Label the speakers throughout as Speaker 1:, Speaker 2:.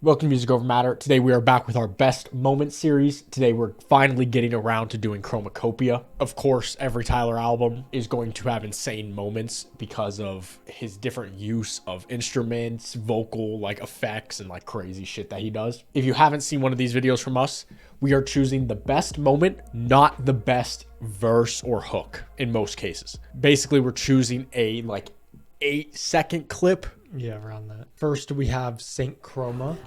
Speaker 1: Welcome to musicovermatter. Today we are back with our best moment series. Today we're finally getting around to doing CHROMAKOPIA. Of course, every Tyler album is going to have insane moments because of his different use of instruments, vocal like effects, and like crazy shit that he does. If you haven't seen one of these videos from us, we are choosing the best moment, not the best verse or hook in most cases. Basically, we're choosing a like 8-second clip.
Speaker 2: Yeah, around that. First, we have Saint Chroma.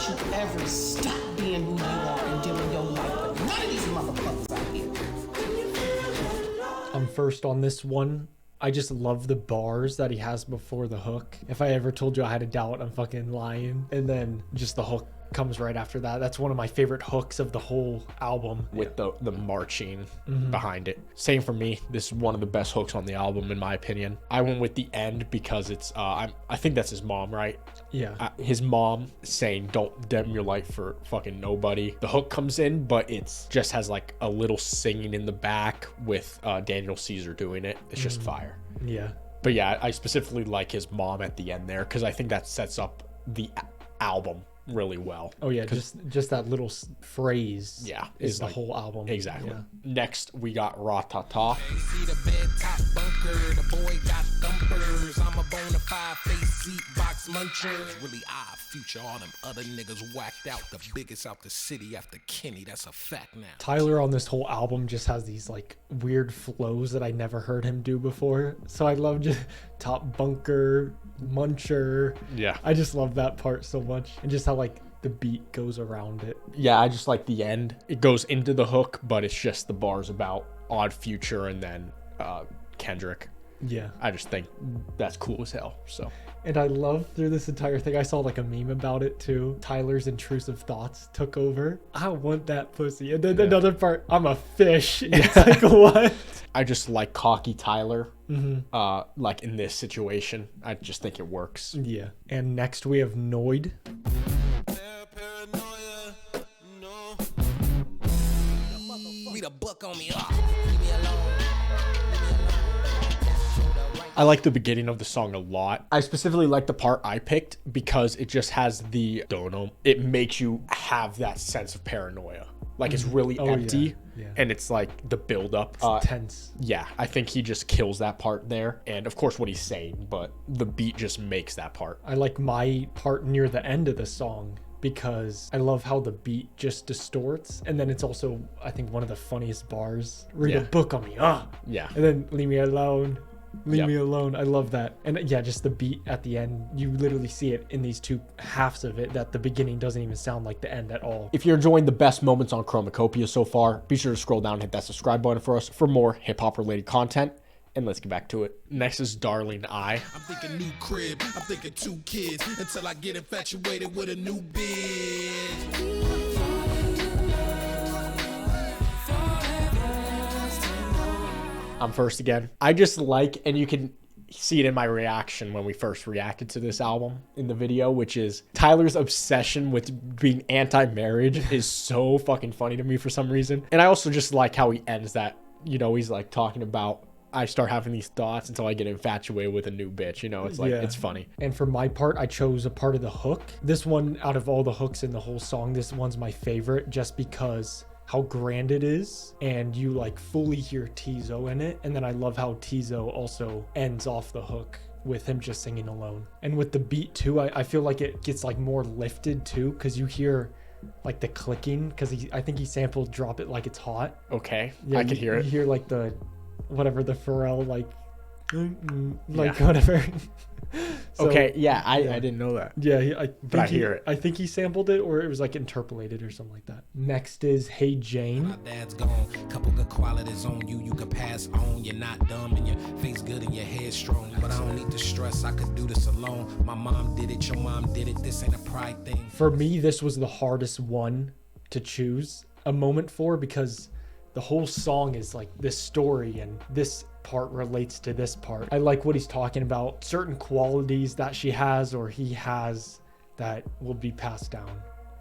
Speaker 3: You ever stop being who you are and living your life, but none of these motherfuckers out here.
Speaker 2: I'm first on this one. I just love the bars that he has before the hook. If I ever told you I had a doubt, I'm fucking lying. And then just the hook comes right after that. That's one of my favorite hooks of the whole album.
Speaker 1: With the marching behind it. Same for me. This is one of the best hooks on the album in my opinion. I went with the end because it's I think that's his mom, right?
Speaker 2: Yeah.
Speaker 1: His mom saying don't dim your light for fucking nobody. The hook comes in, but it's just has like a little singing in the back with Daniel Caesar doing it. It's just fire.
Speaker 2: Yeah.
Speaker 1: But yeah, I specifically like his mom at the end there because I think that sets up the album really well.
Speaker 2: Oh yeah, just that little phrase.
Speaker 1: Yeah,
Speaker 2: is the
Speaker 1: like,
Speaker 2: whole album.
Speaker 1: Exactly.
Speaker 2: Yeah.
Speaker 1: Next, we got Ratata.
Speaker 4: See the bed top bunker, the boy got thumpers. I'm a bona fide face seat box muncher. Really odd future, all them other niggas whacked out. The biggest out the city after Kenny, that's a fact now.
Speaker 2: Tyler on this whole album just has these like weird flows that I never heard him do before. So I love just top bunker, muncher.
Speaker 1: Yeah.
Speaker 2: I just love that part so much. And just how like the beat goes around it.
Speaker 1: Yeah, I just like the end. It goes into the hook, but it's just the bars about Odd Future and then Kendrick.
Speaker 2: Yeah.
Speaker 1: I just think that's cool as hell. So.
Speaker 2: And I love through this entire thing, I saw like a meme about it too. Tyler's intrusive thoughts took over. I want that pussy. And then another part, I'm a fish. It's like, what?
Speaker 1: I just like cocky Tyler. Like in this situation, I just think it works.
Speaker 2: Yeah. And next we have Noid.
Speaker 4: Read a book on me.
Speaker 1: I like the beginning of the song a lot. I specifically like the part I picked because it just has the dono. It makes you have that sense of paranoia. Like it's really empty and it's like the buildup.
Speaker 2: Tense.
Speaker 1: Yeah, I think he just kills that part there. And of course what he's saying, but the beat just makes that part.
Speaker 2: I like my part near the end of the song because I love how the beat just distorts. And then it's also, I think, one of the funniest bars. Read a book on me.
Speaker 1: Yeah.
Speaker 2: And then leave me alone. Leave me alone. I love that. And yeah, just the beat at the end, you literally see it in these two halves of it, that the beginning doesn't even sound like the end at all.
Speaker 1: If you're enjoying the best moments on CHROMAKOPIA so far, be sure to scroll down and hit that subscribe button for us for more hip-hop related content. And let's get back to it. Next is Darling I.
Speaker 4: I'm thinking new crib, I'm thinking 2 kids until I get infatuated with a new bitch.
Speaker 1: I'm first again. I just like, and you can see it in my reaction when we first reacted to this album in the video, which is Tyler's obsession with being anti-marriage is so fucking funny to me for some reason. And I also just like how he ends that, you know, he's like talking about, I start having these thoughts until I get infatuated with a new bitch. You know, it's like, it's funny.
Speaker 2: And for my part, I chose a part of the hook. This one, out of all the hooks in the whole song, this one's my favorite just because how grand it is, and you like fully hear Tizo in it. And then I love how Tizo also ends off the hook with him just singing alone. And with the beat too, I feel like it gets like more lifted too, because you hear like the clicking, because I think he sampled Drop It Like It's Hot.
Speaker 1: Okay,
Speaker 2: Yeah,
Speaker 1: I can hear it.
Speaker 2: You hear like the whatever, the Pharrell whatever. So,
Speaker 1: okay, yeah, I didn't know that.
Speaker 2: Yeah,
Speaker 1: I hear it.
Speaker 2: I think he sampled it, or it was like interpolated or something like that. Next is Hey Jane.
Speaker 4: My dad's gone, couple good qualities on you, you can pass on. You're not dumb and your face good and your head strong. But I don't need to stress, I could do this alone. My mom did it, your mom did it, this ain't a pride thing.
Speaker 2: For me, this was the hardest one to choose a moment for, because the whole song is like this story and this part relates to this part. I like what he's talking about, certain qualities that she has or he has that will be passed down.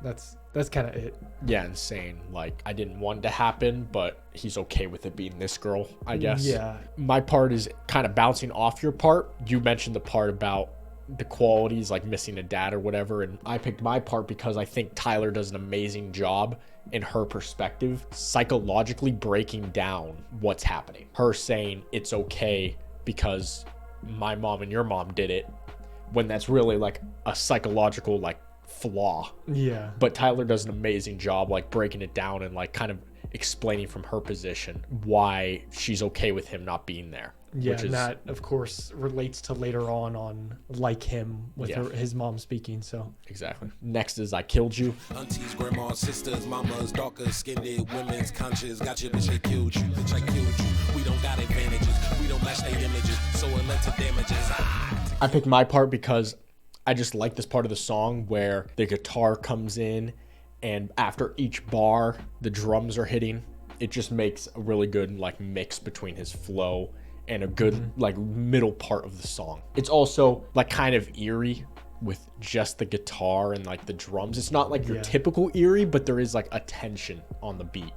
Speaker 2: That's That's kind of it.
Speaker 1: Yeah, insane. Like, I didn't want it to happen, but he's okay with it being this girl, I guess.
Speaker 2: Yeah.
Speaker 1: My part is kind of bouncing off your part. You mentioned the part about the qualities, like missing a dad or whatever, and I picked my part because I think Tyler does an amazing job in her perspective, psychologically breaking down what's happening. Her saying it's okay because my mom and your mom did it, when that's really like a psychological like flaw.
Speaker 2: Yeah.
Speaker 1: But Tyler does an amazing job like breaking it down and like kind of explaining from her position why she's okay with him not being there.
Speaker 2: Yeah,
Speaker 1: which
Speaker 2: and
Speaker 1: is,
Speaker 2: that of course relates to later on Like Him with
Speaker 1: Yeah.
Speaker 2: his mom speaking. So
Speaker 1: exactly. Next is I Killed You.
Speaker 4: Aunties, grandmas, sisters, mamas, darker skinned women's conscious. Got you, bitch, I killed you. Bitch, I killed you. We don't got advantages. We don't match their images. So it led to damages.
Speaker 1: I picked my part because I just like this part of the song where the guitar comes in and after each bar the drums are hitting. It just makes a really good like mix between his flow and a good like middle part of the song. It's also like kind of eerie with just the guitar and like the drums. It's not like your typical eerie, but there is like a tension on the beat.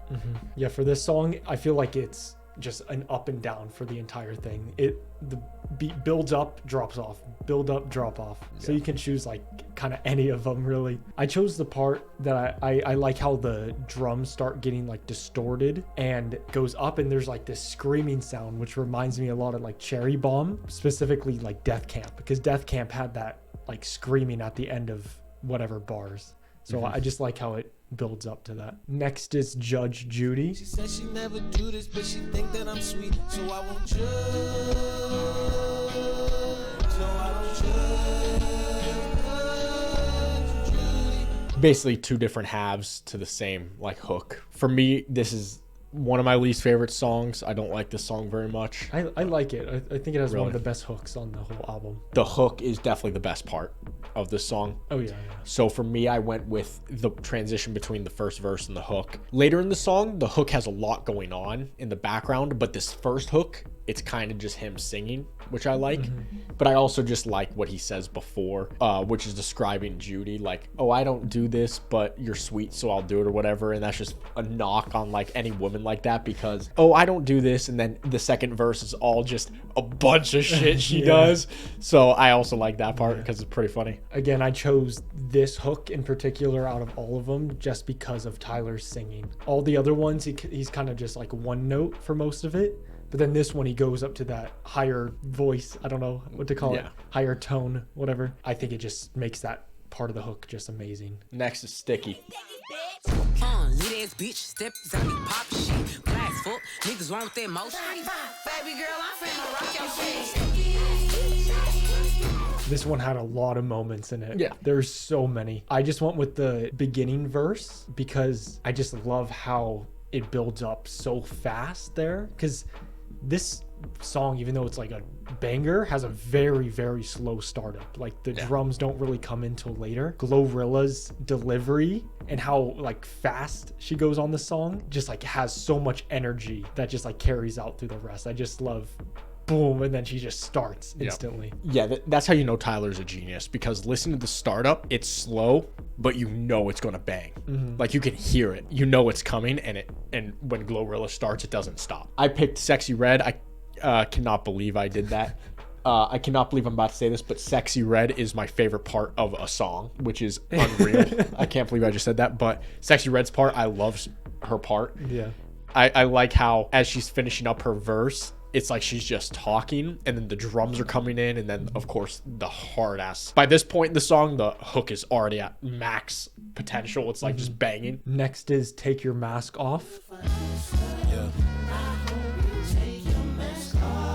Speaker 2: yeah, for this song, I feel like it's just an up and down for the entire thing. The beat builds up, drops off, build up, drop off. So you can choose like kind of any of them really. I chose the part that I like how the drums start getting like distorted and goes up and there's like this screaming sound, which reminds me a lot of like Cherry Bomb, specifically like Death Camp, because Death Camp had that like screaming at the end of whatever bars. So I just like how it builds up to that. Next is Judge Judy.
Speaker 4: She said she never do this, but she think that I'm sweet, so I won't judge. No, I don't judge.
Speaker 1: Basically two different halves to the same like hook. For me, this is one of my least favorite songs. I don't like this song very much.
Speaker 2: I like it. I think it has one
Speaker 1: Really?
Speaker 2: of the best hooks on the whole album.
Speaker 1: The hook is definitely the best part of this song.
Speaker 2: Oh yeah.
Speaker 1: So for me, I went with the transition between the first verse and the hook. Later in the song, the hook has a lot going on in the background, but this first hook, it's kind of just him singing, which I like. But I also just like what he says before, which is describing Judy, like, oh, I don't do this, but you're sweet, so I'll do it or whatever. And that's just a knock on like any woman like that because, oh, I don't do this. And then the second verse is all just a bunch of shit she does. So I also like that part because it's pretty funny.
Speaker 2: Again, I chose this hook in particular out of all of them just because of Tyler's singing. All the other ones, he's kind of just like one note for most of it. But then this one, he goes up to that higher voice. I don't know what to call it. Higher tone, whatever. I think it just makes that part of the hook just amazing.
Speaker 1: Next is Sticky.
Speaker 5: Lit ass bitch, step out me pop shit. Glass fuck, niggas want that motion.
Speaker 3: Baby girl, I'm finna rock your shit.
Speaker 2: This one had a lot of moments in it.
Speaker 1: Yeah.
Speaker 2: There's so many. I just went with the beginning verse because I just love how it builds up so fast there. Because this song, even though it's like a banger, has a very, very slow startup. Like the drums don't really come in till later. GloRilla's delivery and how like fast she goes on the song just like has so much energy that just like carries out through the rest. I just love boom, and then she just starts instantly.
Speaker 1: Yeah, that's how you know Tyler's a genius, because listen to the startup, it's slow, but you know it's gonna bang. Like you can hear it, you know it's coming, and when GloRilla starts, it doesn't stop. I picked Sexyy Red. I cannot believe I did that. I cannot believe I'm about to say this, but Sexyy Red is my favorite part of a song, which is unreal. I can't believe I just said that, but Sexyy Red's part, I love her part.
Speaker 2: Yeah.
Speaker 1: I like how as she's finishing up her verse, it's like she's just talking and then the drums are coming in and then of course the hard ass. By this point in the song, the hook is already at max potential. It's like just banging.
Speaker 2: Next is Take Your Mask Off.
Speaker 4: Yeah.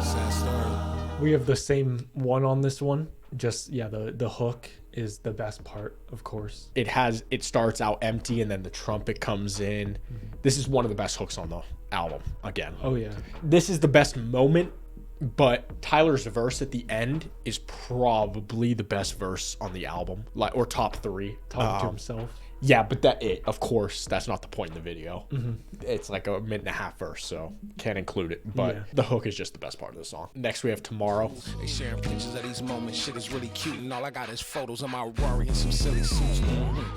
Speaker 4: Sad story.
Speaker 2: We have the same one on this one. Just the hook is the best part, of course.
Speaker 1: It starts out empty and then the trumpet comes in. This is one of the best hooks on the album again.
Speaker 2: Oh yeah.
Speaker 1: This is the best moment, but Tyler's verse at the end is probably the best verse on the album, like, or top three.
Speaker 2: Talking to himself.
Speaker 1: Yeah, but of course, that's not the point in the video. It's like a minute and a half verse, so can't include it. But the hook is just the best part of the song. Next, we have Tomorrow.
Speaker 4: They sharing pictures of these moments. Shit is really cute, and all I got is photos of my Rory and some silly suits.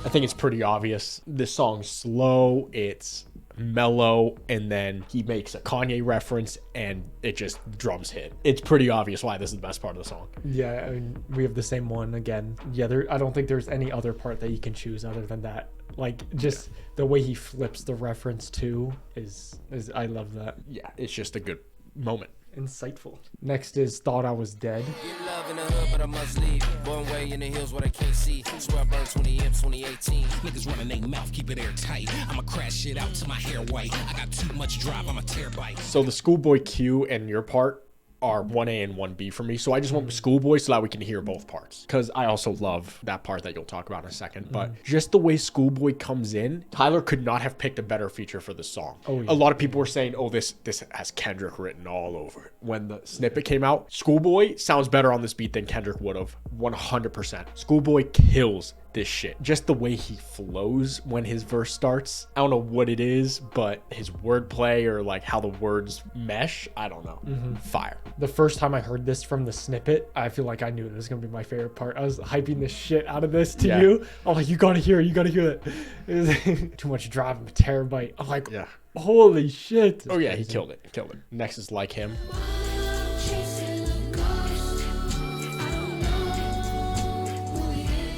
Speaker 1: I think it's pretty obvious. This song's slow, it's mellow, and then he makes a Kanye reference, and it just drums hit. It's pretty obvious why this is the best part of the song.
Speaker 2: Yeah, I mean, we have the same one again. Yeah, I don't think there's any other part that you can choose other than that. Like, just the way he flips the reference to is I love that.
Speaker 1: Yeah, it's just a good moment.
Speaker 2: Insightful. Next is Thought I Was Dead.
Speaker 6: Get love in the hood, but I must leave. Born way in the hills where I can't see. Swear I burned 20 M's 2018.
Speaker 4: Niggas running they mouth, keep it airtight. I'ma crash shit out till my hair white. I got too much drive, I'm a terabyte.
Speaker 1: So the ScHoolboy Q and your part are 1A and 1B for me. So I just went with ScHoolboy so that we can hear both parts. Because I also love that part that you'll talk about in a second. But just the way ScHoolboy comes in, Tyler could not have picked a better feature for this song.
Speaker 2: Oh, yeah.
Speaker 1: A lot of people were saying, oh, this has Kendrick written all over it. When the snippet came out, ScHoolboy sounds better on this beat than Kendrick would have. 100%. ScHoolboy kills this shit. Just the way he flows when his verse starts. I don't know what it is, but his wordplay or like how the words mesh, I don't know. Fire.
Speaker 2: The first time I heard this from the snippet, I feel like I knew it was gonna be my favorite part. I was hyping the shit out of this to you. I'm like, you gotta hear that. It was too much drive, I'm a terabyte. I'm like,
Speaker 1: Yeah.
Speaker 2: holy shit.
Speaker 1: Oh yeah, he killed it. Killed it. Next is Like Him.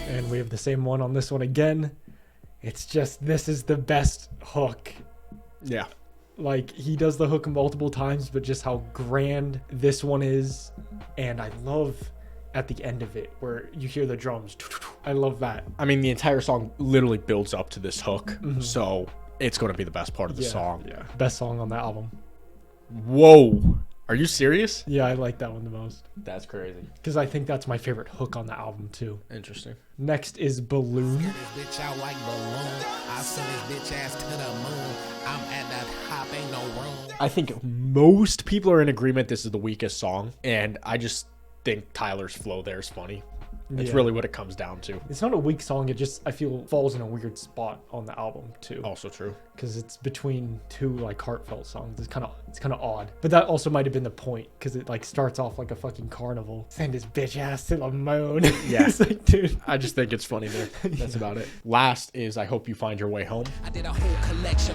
Speaker 2: And we have the same one on this one again. It's just, this is the best hook.
Speaker 1: Yeah.
Speaker 2: Like, he does the hook multiple times, but just how grand this one is. And I love at the end of it where you hear the drums. I love that.
Speaker 1: I mean, the entire song literally builds up to this hook. So it's going to be the best part of the song.
Speaker 2: Yeah. Best song on the album.
Speaker 1: Whoa. Are you serious?
Speaker 2: Yeah, I like that one the most.
Speaker 1: That's crazy.
Speaker 2: Because I think that's my favorite hook on the album, too.
Speaker 1: Interesting.
Speaker 2: Next is Balloon.
Speaker 4: This bitch out like balloon. I send this bitch ass to the moon. I'm at that hop, ain't no room.
Speaker 1: I think most people are in agreement this is the weakest song. And I just think Tyler's flow there is funny. It's
Speaker 2: Yeah.
Speaker 1: really what it comes down to.
Speaker 2: It's not a weak song. It just, I feel, falls in a weird spot on the album, too.
Speaker 1: Also true.
Speaker 2: Because it's between two like heartfelt songs. It's kind of odd, but that also might have been the point because it like starts off like a fucking carnival. Send his bitch ass to the moon.
Speaker 1: Yeah.
Speaker 2: It's like, dude.
Speaker 1: I just think it's funny there. That's about it. Last is I Hope You Find Your Way Home.
Speaker 4: I did a whole collection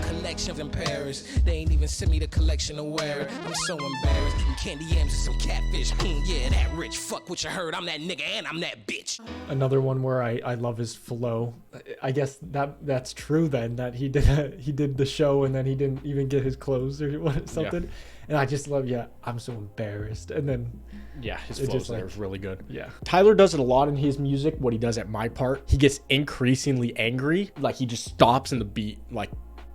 Speaker 4: in Paris. They ain't even sent me the collection to wear it. I'm so embarrassed. Some candy yams and some catfish. Yeah, that rich. Fuck what you heard. I'm that nigga and I'm that bitch.
Speaker 2: Another one where I love his flow. I guess that's true then, that he did the show and then he didn't even get his clothes or something.
Speaker 1: Yeah.
Speaker 2: And I just love, I'm so embarrassed. And then
Speaker 1: Yeah, his
Speaker 2: It
Speaker 1: flow
Speaker 2: just,
Speaker 1: there
Speaker 2: like-
Speaker 1: is really good.
Speaker 2: yeah.
Speaker 1: Tyler does it a lot in his music. What he does at My Part, he gets increasingly angry. Like he just stops and the beat like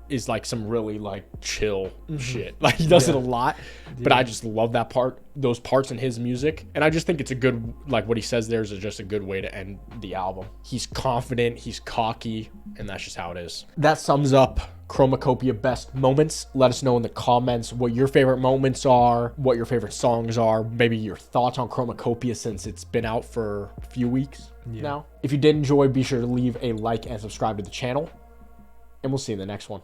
Speaker 1: is like some really like chill shit. Like he does it a lot, but I just love that part, those parts in his music. And I just think it's a good, like what he says there is just a good way to end the album. He's confident, he's cocky, and that's just how it is. That sums up CHROMAKOPIA best moments. Let us know in the comments what your favorite moments are, what your favorite songs are, maybe your thoughts on CHROMAKOPIA since it's been out for a few weeks now. If you did enjoy, be sure to leave a like and subscribe to the channel, and we'll see you in the next one.